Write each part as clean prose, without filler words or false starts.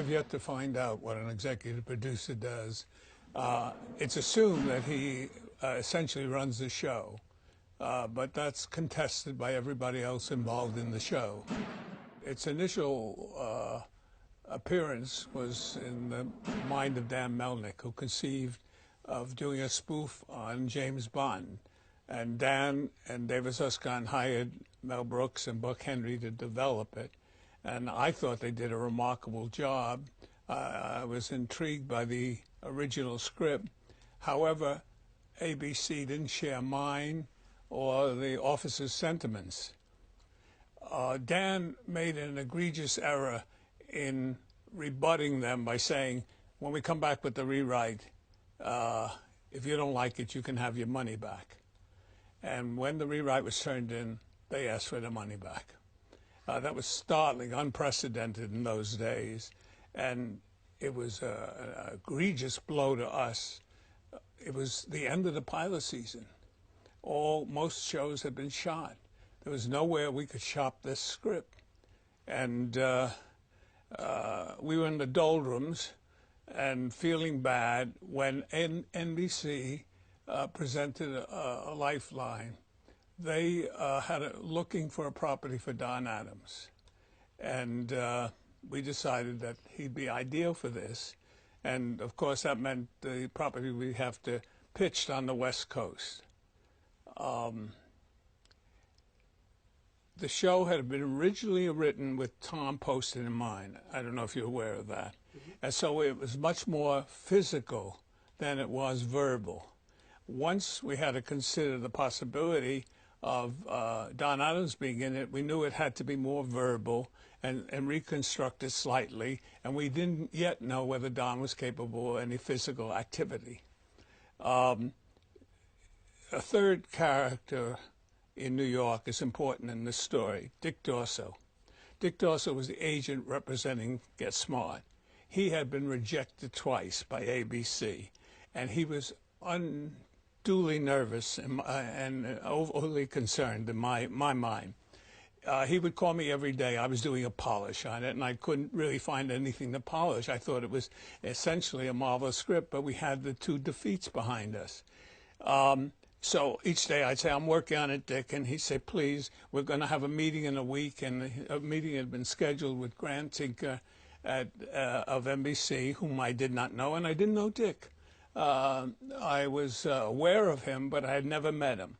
I've yet to find out what an executive producer does. It's assumed that he essentially runs the show, but that's contested by everybody else involved in the show. Its initial appearance was in the mind of Dan Melnick, who conceived of doing a spoof on James Bond. And Dan and Davis Uscon hired Mel Brooks and Buck Henry to develop it. And I thought they did a remarkable job. I was intrigued by the original script. However, ABC didn't share mine or the officers' sentiments. Dan made an egregious error in rebutting them by saying, when we come back with the rewrite, if you don't like it, you can have your money back. And when the rewrite was turned in, they asked for their money back. That was startling, unprecedented in those days, and it was an egregious blow to us. It was the end of the pilot season. Most shows had been shot. There was nowhere we could shop this script. And we were in the doldrums and feeling bad when NBC presented a lifeline. They had looking for a property for Don Adams. And we decided that he'd be ideal for this. And of course, that meant the property we have to pitch on the West Coast. The show had been originally written with Tom Poston in mind. I don't know if you're aware of that. And so it was much more physical than it was verbal. Once we had to consider the possibility of Don Adams being in it, we knew it had to be more verbal and reconstructed slightly, and we didn't yet know whether Don was capable of any physical activity. A third character in New York is important in this story, Dick Dorso. Dick Dorso was the agent representing Get Smart. He had been rejected twice by ABC, and he was unduly nervous and overly concerned in my mind. He would call me every day. I was doing a polish on it, and I couldn't really find anything to polish. I thought it was essentially a marvelous script, but we had the two defeats behind us. So each day I'd say, I'm working on it, Dick, and he'd say, please, we're going to have a meeting in a week, and a meeting had been scheduled with Grant Tinker of NBC, whom I did not know, and I didn't know Dick. I was aware of him, but I had never met him.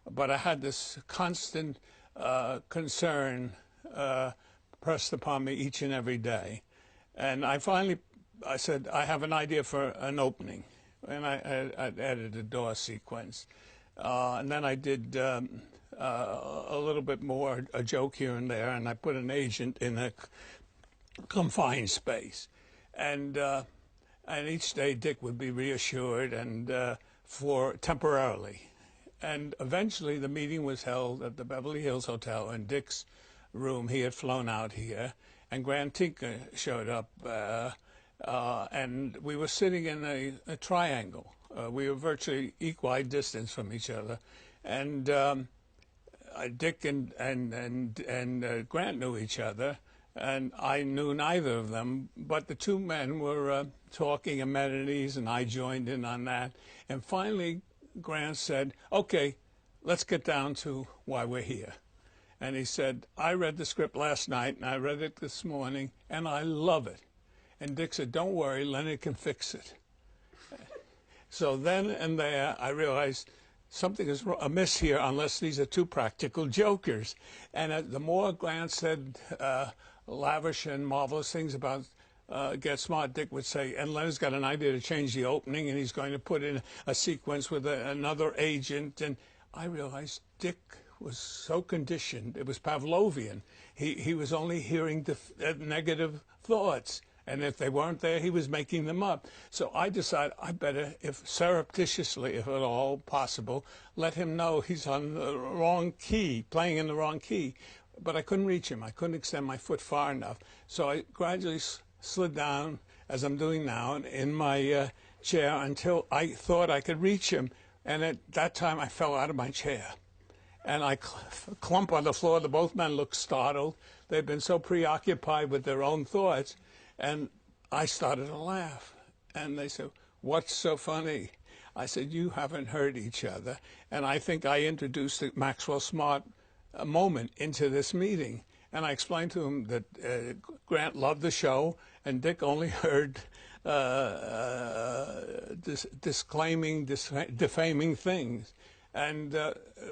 But I had this constant concern pressed upon me each and every day. And I said, I have an idea for an opening. And I added a door sequence. And then I did a little bit more, a joke here and there, and I put an agent in a confined space. And each day Dick would be reassured and for temporarily. And eventually the meeting was held at the Beverly Hills Hotel in Dick's room. He had flown out here, and Grant Tinker showed up, and we were sitting in a triangle. We were virtually equal distance from each other, and Dick and Grant knew each other, and I knew neither of them, but the two men were talking amenities, and I joined in on that. And finally, Grant said, okay, let's get down to why we're here. And he said, I read the script last night, and I read it this morning, and I love it. And Dick said, don't worry, Leonard can fix it. So then and there, I realized something is amiss here unless these are two practical jokers. And the more Grant said lavish and marvelous things about Get Smart, Dick would say, and Leonard's got an idea to change the opening, and he's going to put in a sequence with another agent. And I realized Dick was so conditioned. It was Pavlovian. He was only hearing negative thoughts. And if they weren't there, he was making them up. So I decided I better, if surreptitiously, if at all possible, let him know he's on the wrong key, playing in the wrong key. But I couldn't reach him. I couldn't extend my foot far enough. So I gradually slid down, as I'm doing now, in my chair until I thought I could reach him. And at that time, I fell out of my chair. And I clumped on the floor. The both men looked startled. They'd been so preoccupied with their own thoughts. And I started to laugh. And they said, "What's so funny?" I said, "You haven't heard each other." And I think I introduced the Maxwell Smart moment into this meeting. And I explained to him that Grant loved the show and Dick only heard disclaiming, defaming things. And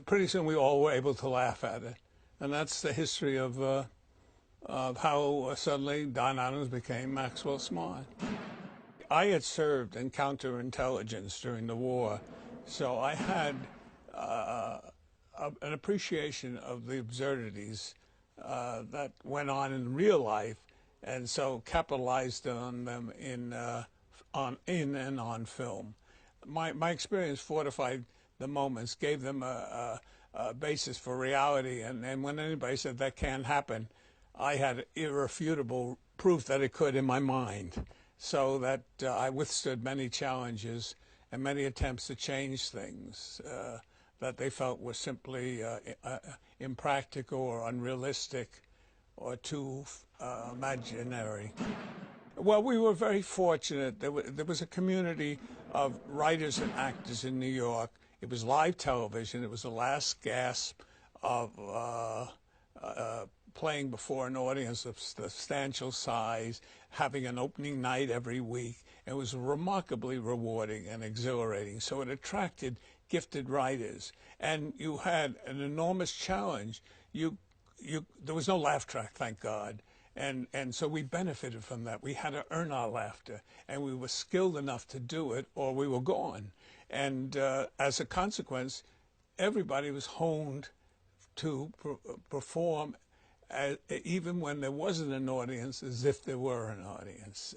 pretty soon we all were able to laugh at it. And that's the history of how suddenly Don Adams became Maxwell Smart. I had served in counterintelligence during the war, so I had an appreciation of the absurdities that went on in real life, and so capitalized on them in and on film. My experience fortified the moments, gave them a basis for reality, and when anybody said that can't happen, I had irrefutable proof that it could in my mind, so that I withstood many challenges and many attempts to change things that they felt were simply impractical or unrealistic or too imaginary. Well, we were very fortunate. There was a community of writers and actors in New York. It was live television. It was the last gasp of playing before an audience of substantial size, having an opening night every week. It was remarkably rewarding and exhilarating. So it attracted gifted writers. And you had an enormous challenge. There was no laugh track, thank God. And so we benefited from that. We had to earn our laughter, and we were skilled enough to do it, or we were gone. And as a consequence, everybody was honed to perform even when there wasn't an audience, as if there were an audience.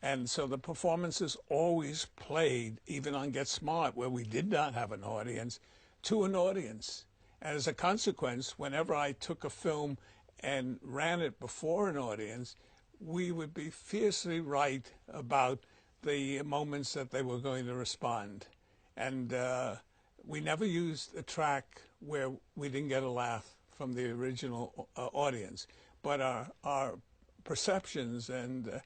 And so the performances always played, even on Get Smart, where we did not have an audience, to an audience. And as a consequence, whenever I took a film and ran it before an audience, we would be fiercely right about the moments that they were going to respond. And we never used a track where we didn't get a laugh from the original audience. But our perceptions and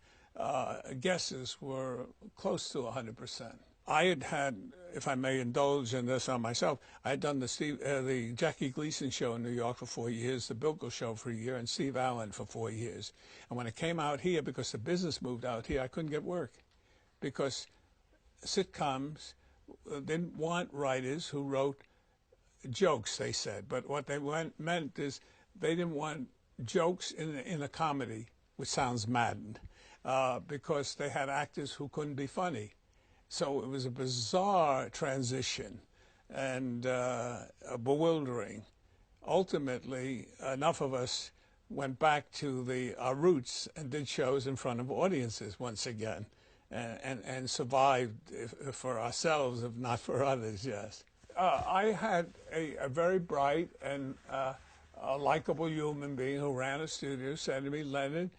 guesses were close to 100%. I had, if I may indulge in this on myself, I had done the Jackie Gleason show in New York for 4 years, the Bilko show for a year, and Steve Allen for 4 years. And when I came out here, because the business moved out here, I couldn't get work. Because sitcoms didn't want writers who wrote jokes, they said. But what they meant is they didn't want jokes in a comedy, which sounds maddened, because they had actors who couldn't be funny. So it was a bizarre transition and bewildering. Ultimately, enough of us went back to our roots and did shows in front of audiences once again, and survived for ourselves, if not for others, yes. I had a very bright and a likable human being who ran a studio said to me, "Leonard,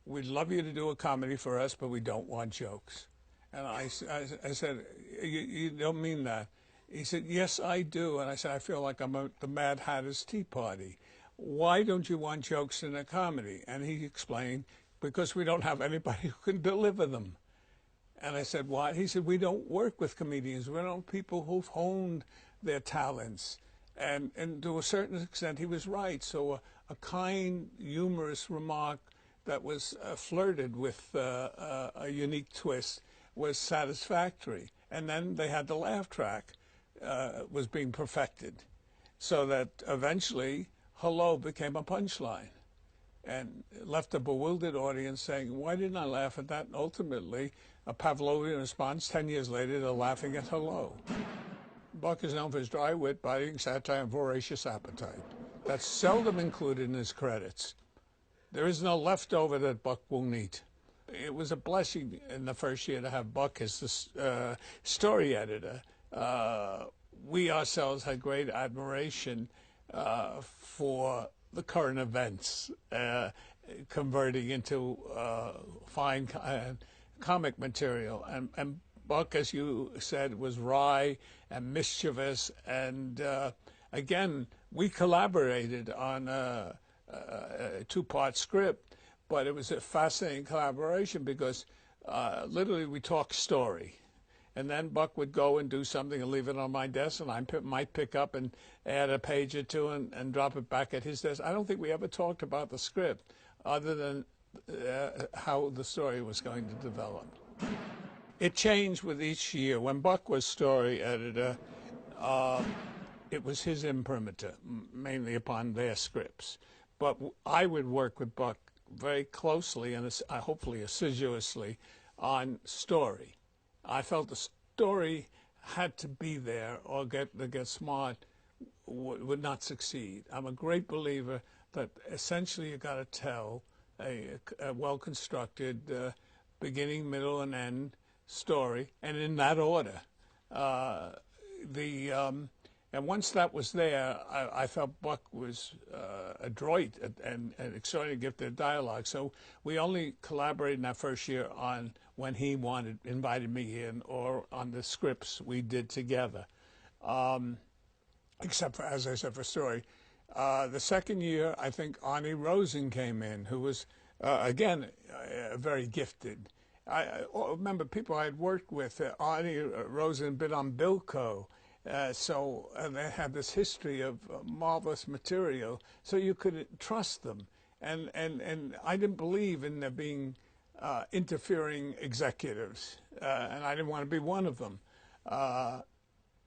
we'd love you to do a comedy for us, but we don't want jokes." And I said, you don't mean that? He said, "Yes, I do." And I said, "I feel like I'm at the Mad Hatter's Tea Party. Why don't you want jokes in a comedy?" And he explained, "Because we don't have anybody who can deliver them." And I said, "Why?" He said, "We don't work with comedians. We don't people who've honed their talents." And to a certain extent, he was right. So a kind, humorous remark that was flirted with a unique twist was satisfactory. And then they had the laugh track was being perfected, so that eventually hello became a punchline and left a bewildered audience saying, "Why didn't I laugh at that?" And ultimately, a Pavlovian response 10 years later, they're laughing at hello. Buck is known for his dry wit, biting satire, and voracious appetite. That's seldom included in his credits. There is no leftover that Buck won't eat. It was a blessing in the first year to have Buck as the story editor. We ourselves had great admiration for the current events, converting into fine comic material. And Buck, as you said, was wry and mischievous. And again, we collaborated on a two-part script, but it was a fascinating collaboration because literally we talked story. And then Buck would go and do something and leave it on my desk, and I might pick up and add a page or two and drop it back at his desk. I don't think we ever talked about the script other than how the story was going to develop. It changed with each year. When Buck was story editor, it was his imprimatur, mainly upon their scripts. But I would work with Buck very closely and hopefully assiduously on story. I felt the story had to be there or Get Smart would not succeed. I'm a great believer that essentially you got to tell a well-constructed beginning, middle, and end story, and in that order. And once that was there, I felt Buck was adroit and extraordinarily gifted at dialogue. So we only collaborated in that first year on when he invited me in, or on the scripts we did together, except for, as I said, for story. The second year, I think Arnie Rosen came in, who was, again, very gifted. I remember people I had worked with. Arnie Rosen had been on Bilko. So they had this history of marvelous material, so you could trust them. And I didn't believe in there being interfering executives, and I didn't want to be one of them.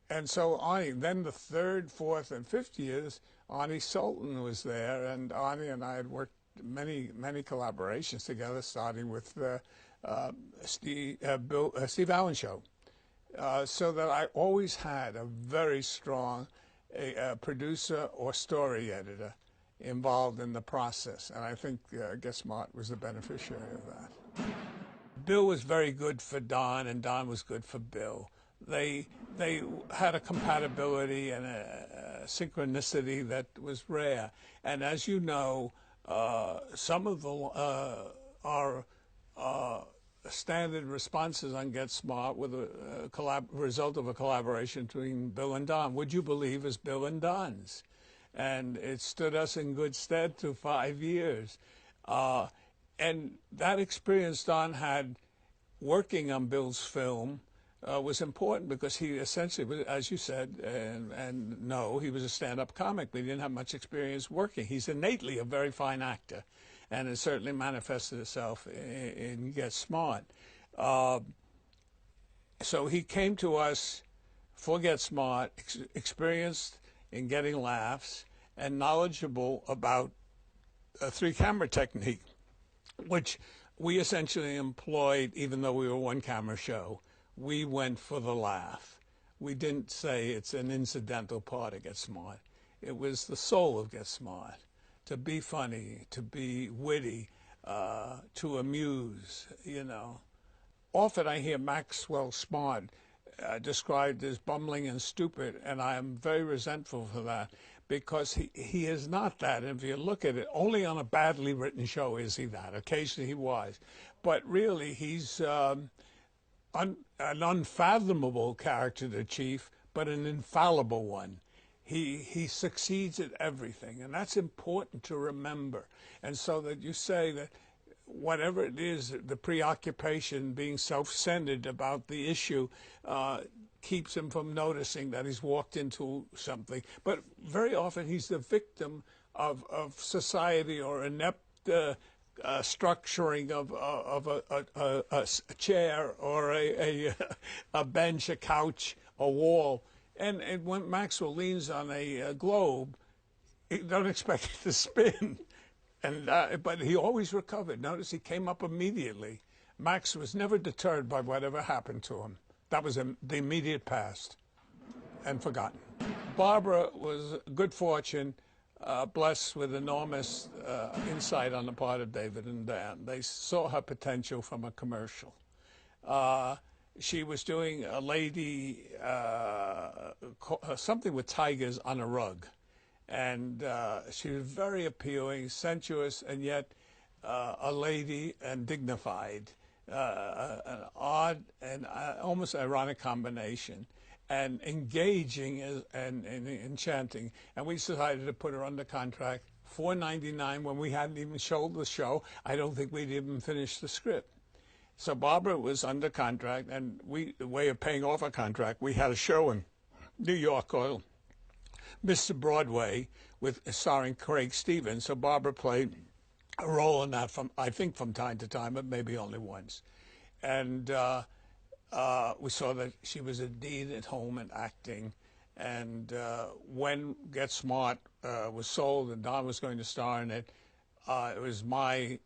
And so Arnie, then the third, fourth, and fifth years, Arnie Sultan was there, and Arnie and I had worked many collaborations together, starting with Steve Allen Show. So that I always had a very strong producer or story editor involved in the process, and I think Get Smart was the beneficiary of that. Bill was very good for Don, and Don was good for Bill. They had a compatibility and a synchronicity that was rare. And as you know, some of our standard responses on Get Smart were the result of a collaboration between Bill and Don. Would you believe is Bill and Don's? And it stood us in good stead through 5 years. And that experience Don had working on Bill's film was important because he essentially, as you said, and no, he was a stand-up comic, but he didn't have much experience working. He's innately a very fine actor, and it certainly manifested itself in Get Smart. So he came to us for Get Smart, experienced in getting laughs, and knowledgeable about a three-camera technique, which we essentially employed even though we were a one-camera show. We went for the laugh. We didn't say it's an incidental part of Get Smart. It was the soul of Get Smart. To be funny, to be witty, to amuse, you know. Often I hear Maxwell Smart described as bumbling and stupid, and I am very resentful for that because he is not that. And if you look at it, only on a badly written show is he that. Occasionally he was. But really, he's an unfathomable character, the Chief, but an infallible one. He succeeds at everything, and that's important to remember. And so that you say that whatever it is, the preoccupation, being self-centered about the issue, keeps him from noticing that he's walked into something. But very often he's the victim of society or inept structuring of a chair or a bench, a couch, a wall. And when Maxwell leans on a globe, you don't expect it to spin. But he always recovered. Notice he came up immediately. Max was never deterred by whatever happened to him. That was the immediate past and forgotten. Barbara was good fortune, blessed with enormous insight on the part of David and Dan. They saw her potential from a commercial. She was doing a lady, something with tigers on a rug. And she was very appealing, sensuous, and yet a lady and dignified, an odd and almost ironic combination, and engaging and enchanting. And we decided to put her under contract $4.99 when we hadn't even showed the show. I don't think we'd even finished the script. So Barbara was under contract, and the way of paying off a contract, we had a show in New York called Mr. Broadway, starring Craig Stevens. So Barbara played a role in that I think from time to time, but maybe only once. And we saw that she was indeed at home and acting. And when Get Smart was sold and Don was going to star in it, it was my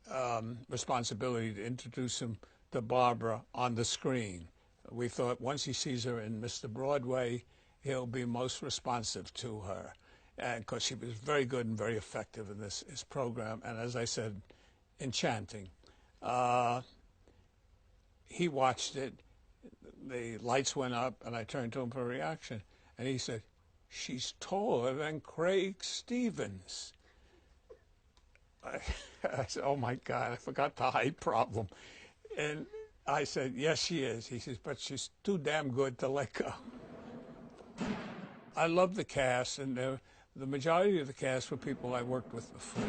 responsibility to introduce him to Barbara on the screen. We thought once he sees her in Mr. Broadway, he'll be most responsive to her. And because she was very good and very effective in this program, and as I said, enchanting. He watched it, the lights went up, and I turned to him for a reaction. And he said, "She's taller than Craig Stevens." I said, "Oh my God, I forgot the height problem." And I said, "Yes, she is." He says, "But she's too damn good to let go." I love the cast, and the majority of the cast were people I worked with before.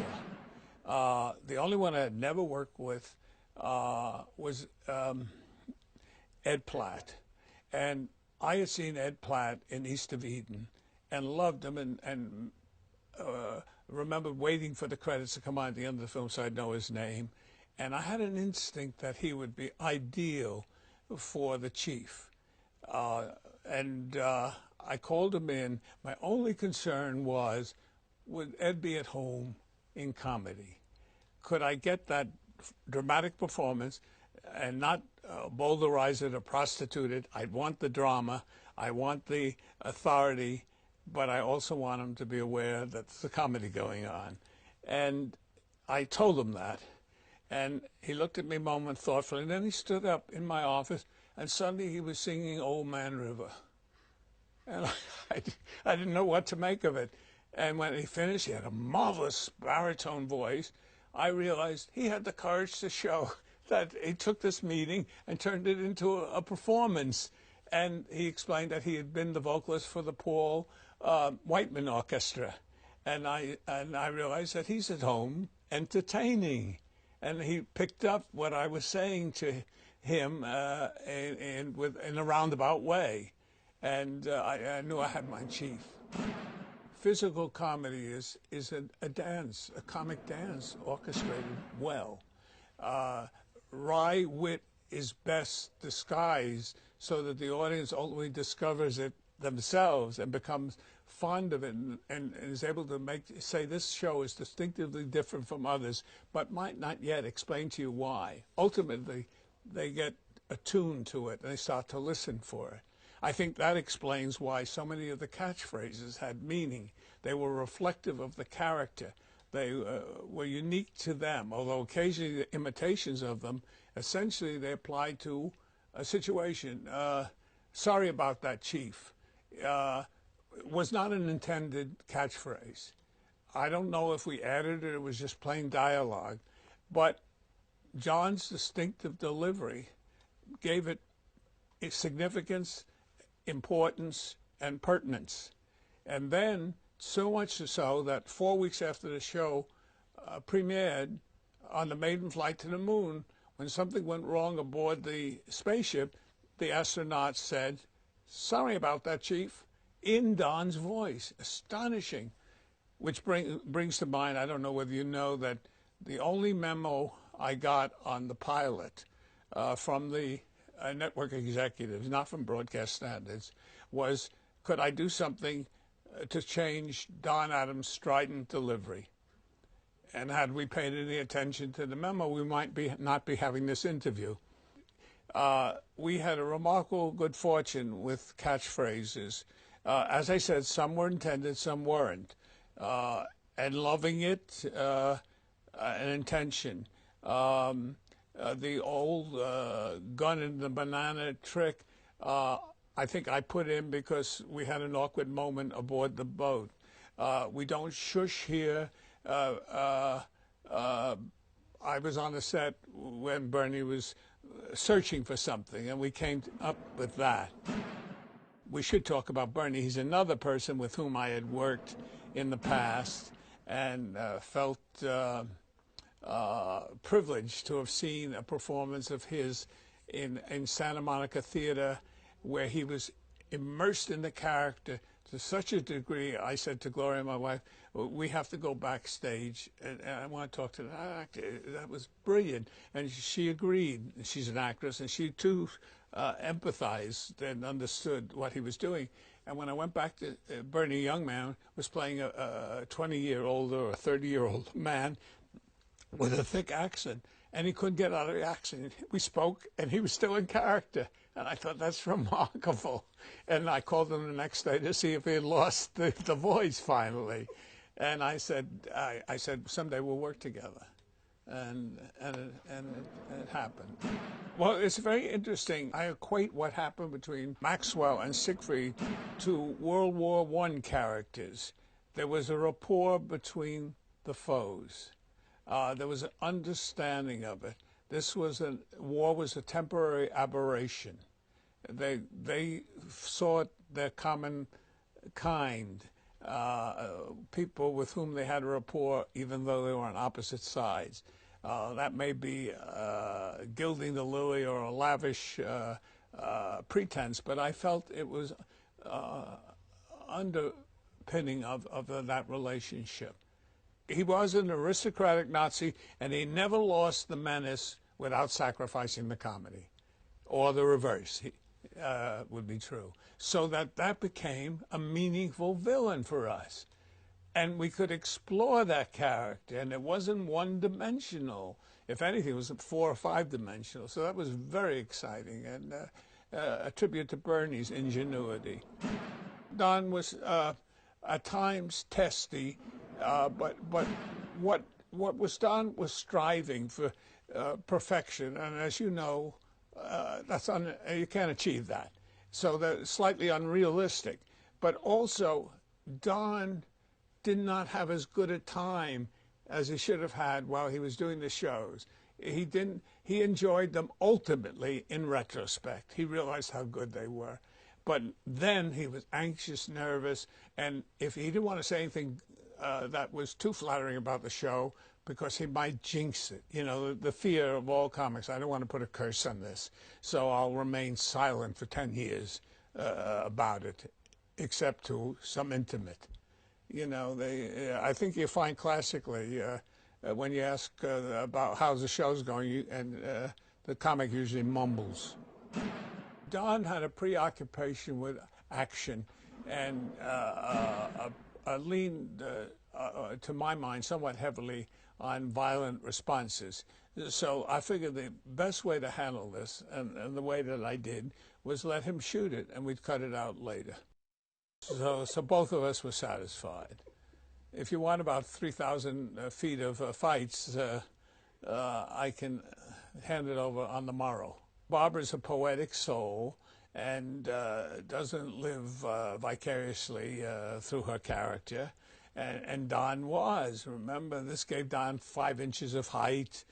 The only one I had never worked with was Ed Platt. And I had seen Ed Platt in East of Eden and loved him, and remembered waiting for the credits to come on at the end of the film so I'd know his name. And I had an instinct that he would be ideal for the chief. I called him in. My only concern was, would Ed be at home in comedy? Could I get that dramatic performance and not bowdlerize it or prostitute it? I want the drama. I want the authority, but I also want him to be aware that there's a comedy going on. And I told him that. And he looked at me a moment thoughtfully, and then he stood up in my office, and suddenly he was singing Old Man River. And I didn't know what to make of it. And when he finished, he had a marvelous baritone voice. I realized he had the courage to show that he took this meeting and turned it into a performance. And he explained that he had been the vocalist for the Paul Whiteman Orchestra. And I realized that he's at home entertaining. And he picked up what I was saying to him in a roundabout way. And I knew I had my chief. Physical comedy is a dance, a comic dance, orchestrated well. Wry wit is best disguised so that the audience ultimately discovers it themselves and becomes fond of it and is able to say this show is distinctively different from others, but might not yet explain to you why. Ultimately, they get attuned to it and they start to listen for it. I think that explains why so many of the catchphrases had meaning. They were reflective of the character. They were unique to them, although occasionally the imitations of them, essentially they applied to a situation. Sorry about that, Chief. Was not an intended catchphrase. I don't know if we added it, it was just plain dialogue. But John's distinctive delivery gave it significance, importance, and pertinence. And then, so much so that 4 weeks after the show premiered on the maiden flight to the moon, when something went wrong aboard the spaceship, the astronauts said, "Sorry about that, Chief," in Don's voice. Astonishing. Which brings to mind, I don't know whether you know, that the only memo I got on the pilot from the network executives, not from broadcast standards, was, could I do something to change Don Adams' strident delivery? And had we paid any attention to the memo, we might not be having this interview. We had a remarkable good fortune with catchphrases. As I said, some were intended, some weren't. And loving it, an intention. The old gun in the banana trick, I think I put in because we had an awkward moment aboard the boat. We don't shush here. I was on the set when Bernie was searching for something, and we came up with that. We should talk about Bernie. He's another person with whom I had worked in the past, and felt privileged to have seen a performance of his in Santa Monica Theater, where he was immersed in the character to such a degree. I said to Gloria, my wife, we have to go backstage, and I want to talk to that actor. That was brilliant. And she agreed. She's an actress, and she too empathized and understood what he was doing. And when I went back to Bernie Youngman was playing a 20-year-old or a 30-year-old man with a thick accent, and he couldn't get out of the accent. We spoke, and he was still in character. And I thought, that's remarkable. And I called him the next day to see if he had lost the voice finally. And I said, someday we'll work together. And it happened. Well, it's very interesting. I equate what happened between Maxwell and Siegfried to World War I characters. There was a rapport between the foes. There was an understanding of it. War was a temporary aberration. They sought their common kind, people with whom they had a rapport, even though they were on opposite sides. That may be gilding the lily or a lavish pretense, but I felt it was underpinning of that relationship. He was an aristocratic Nazi, and he never lost the menace without sacrificing the comedy, or the reverse would be true. So that became a meaningful villain for us. And we could explore that character, and it wasn't one-dimensional. If anything, it was 4 or 5-dimensional. So that was very exciting, and a tribute to Bernie's ingenuity. Don was at times testy, but what was Don was striving for perfection, and as you know, you can't achieve that. So that's slightly unrealistic. But also, Don did not have as good a time as he should have had while he was doing the shows. He enjoyed them ultimately in retrospect. He realized how good they were. But then he was anxious, nervous, and if he didn't want to say anything that was too flattering about the show, because he might jinx it. You know, the fear of all comics, I don't want to put a curse on this, so I'll remain silent for 10 years about it, except to some intimate. You know, I think you find classically, when you ask about how the show's going, the comic usually mumbles. Don had a preoccupation with action, and leaned, to my mind, somewhat heavily on violent responses. So I figured the best way to handle this, and the way that I did, was let him shoot it, and we'd cut it out later. So both of us were satisfied. If you want about 3,000 feet of fights, I can hand it over on the morrow. Barbara's a poetic soul, and doesn't live vicariously through her character. And Don was. Remember, this gave Don 5 inches of height,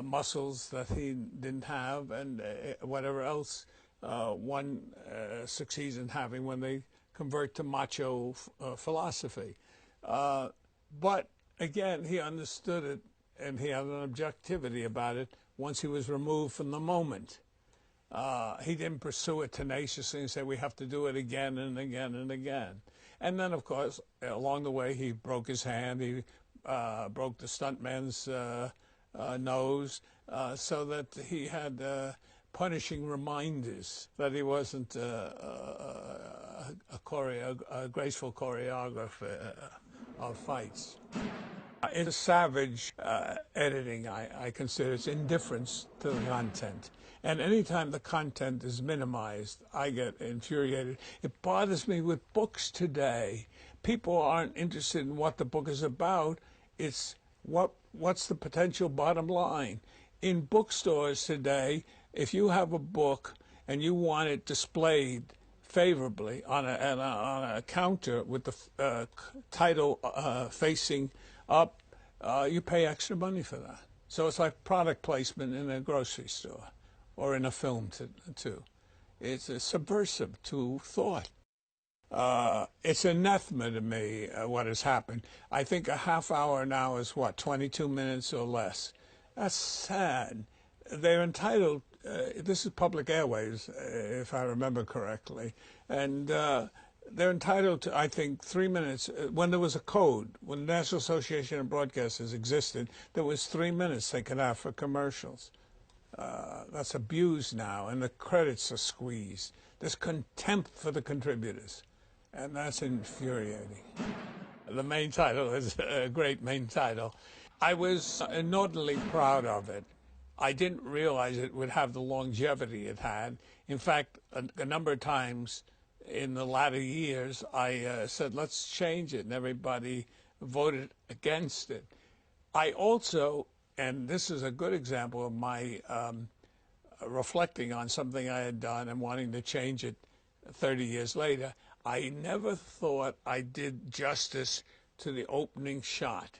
muscles that he didn't have, and whatever else one succeeds in having when they convert to macho philosophy. But again, he understood it, and he had an objectivity about it once he was removed from the moment. He didn't pursue it tenaciously and say, we have to do it again and again and again. And then, of course, along the way, he broke his hand. He broke the stuntman's nose, so that he had punishing reminders that he wasn't a graceful choreographer of fights. In savage editing, I consider it's indifference to the content. And anytime the content is minimized, I get infuriated. It bothers me with books today. People aren't interested in what the book is about. It's what's the potential bottom line. In bookstores today, if you have a book and you want it displayed favorably on a counter with the title facing up, you pay extra money for that. So it's like product placement in a grocery store or in a film too. It's subversive to thought. It's anathema to me what has happened. I think a half hour now is what, 22 minutes or less. That's sad. They're entitled, this is public airways, if I remember correctly, and they're entitled to, I think, 3 minutes. When there was a code, when the National Association of Broadcasters existed, there was 3 minutes they could have for commercials. That's abused now, and the credits are squeezed. There's contempt for the contributors, and that's infuriating. The main title is a great main title. I was inordinately proud of it. I didn't realize it would have the longevity it had. In fact, a number of times in the latter years, I said, let's change it, and everybody voted against it. I also, and this is a good example of my reflecting on something I had done and wanting to change it 30 years later, I never thought I did justice to the opening shot.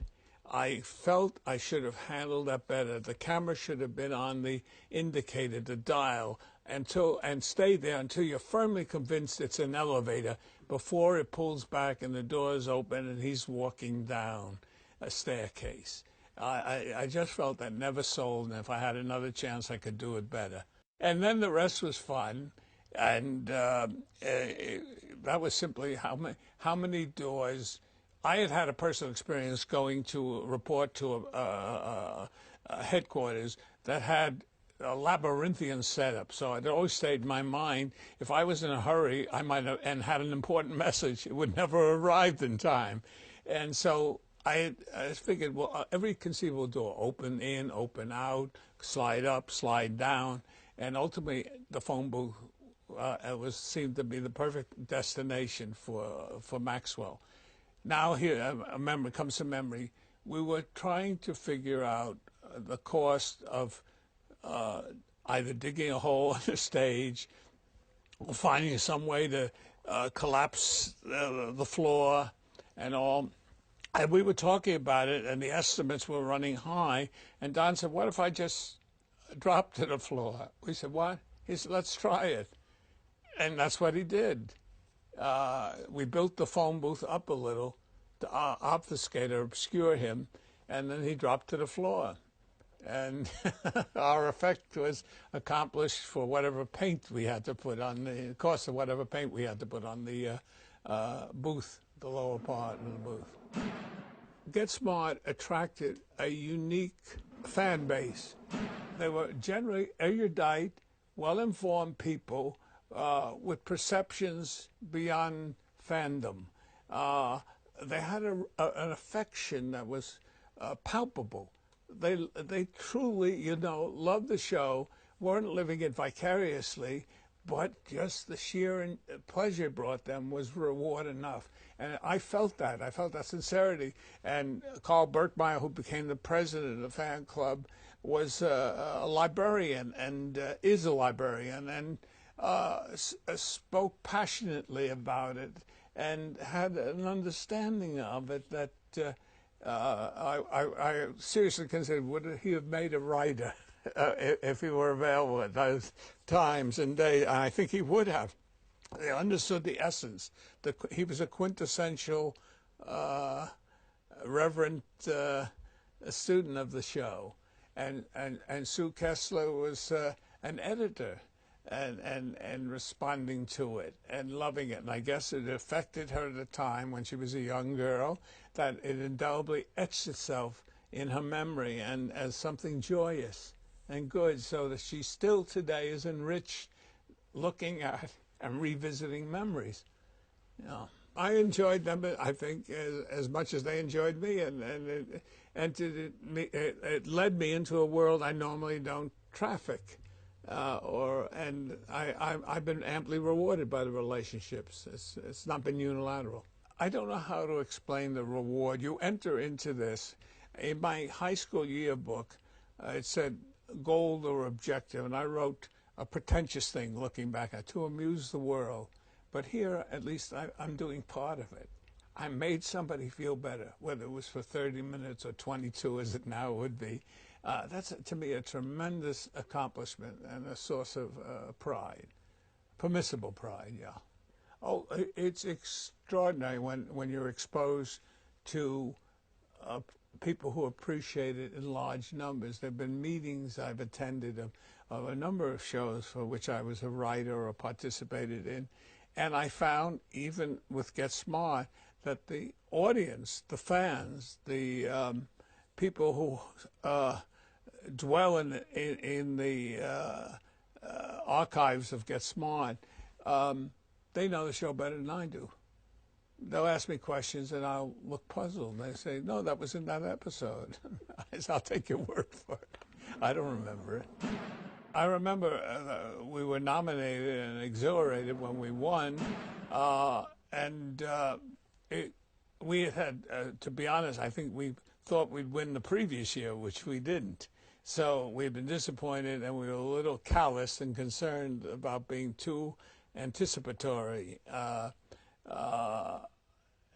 I felt I should have handled that better. The camera should have been on the indicator, the dial, and stay there until you're firmly convinced it's an elevator before it pulls back and the doors open and he's walking down a staircase. I just felt that never sold, and if I had another chance, I could do it better. And then the rest was fun, and that was simply how many doors. I had had a personal experience going to report to a headquarters that had a labyrinthian setup, so it always stayed in my mind. If I was in a hurry, I might have, and had an important message, it would never arrived in time. And so I figured, well, every conceivable door, open in, open out, slide up, slide down, and ultimately the phone booth seemed to be the perfect destination for Maxwell. Now here, a memory comes to memory. We were trying to figure out the cost of either digging a hole in the stage or finding some way to collapse the floor and all. And we were talking about it, and the estimates were running high. And Don said, what if I just dropped to the floor? We said, what? He said, let's try it. And that's what he did. We built the phone booth up a little to obfuscate or obscure him, and then he dropped to the floor. And our effect was accomplished for whatever paint we had to put on the cost of whatever paint we had to put on the booth, the lower part of the booth. Get Smart attracted a unique fan base. They were generally erudite, well-informed people with perceptions beyond fandom. They had an affection that was palpable. They truly, loved the show, weren't living it vicariously, but just the sheer pleasure it brought them was reward enough. And I felt that. I felt that sincerity. And Carl Berkmeyer, who became the president of the fan club, was a librarian and is a librarian, and spoke passionately about it and had an understanding of it that I seriously considered, would he have made a writer if he were available at those times and days? And I think he would have. They understood the essence. He was a quintessential reverent student of the show. And Sue Kessler was an editor and responding to it and loving it. And I guess it affected her at a time when she was a young girl, that it indelibly etched itself in her memory and as something joyous and good, so that she still today is enriched looking at and revisiting memories. I enjoyed them, I think, as much as they enjoyed me, and it led me into a world I normally don't traffic. And I've been amply rewarded by the relationships. It's not been unilateral. I don't know how to explain the reward. You enter into this. In my high school yearbook, it said goal or objective, and I wrote a pretentious thing looking back at, to amuse the world. But here, at least, I'm doing part of it. I made somebody feel better, whether it was for 30 minutes or 22, as it now would be. That's, to me, a tremendous accomplishment and a source of pride, permissible pride, yeah. Oh, it's extraordinary when you're exposed to uh, people who appreciate it in large numbers. There have been meetings I've attended of a number of shows for which I was a writer or participated in, and I found, even with Get Smart, that the audience, the fans, the people who dwell in the archives of Get Smart, they know the show better than I do. They'll ask me questions and I'll look puzzled. They say, no, that was in that episode. I say, I'll take your word for it. I don't remember it. I remember we were nominated and exhilarated when we won. And we had, to be honest, I think we thought we'd win the previous year, which we didn't. So we'd been disappointed, and we were a little callous and concerned about being too anticipatory.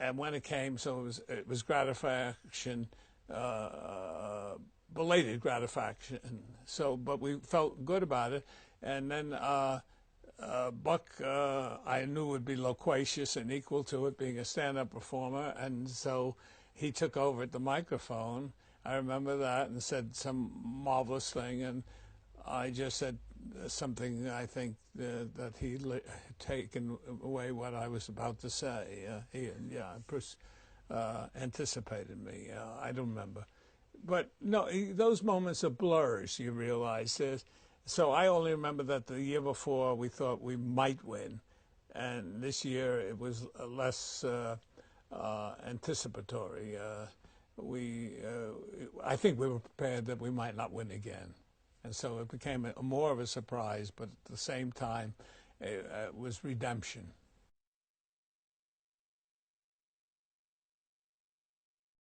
And when it came, so it was gratification, belated gratification. So, but we felt good about it. And then Buck, I knew would be loquacious and equal to it, being a stand-up performer, and so he took over at the microphone. I remember that, and said some marvelous thing, and I just said something I think that he had taken away what I was about to say. He anticipated me. I don't remember. But no, those moments are blurs, you realize. So I only remember that the year before we thought we might win, and this year it was less anticipatory. I think we were prepared that we might not win again. And so it became more of a surprise, but at the same time, it was redemption.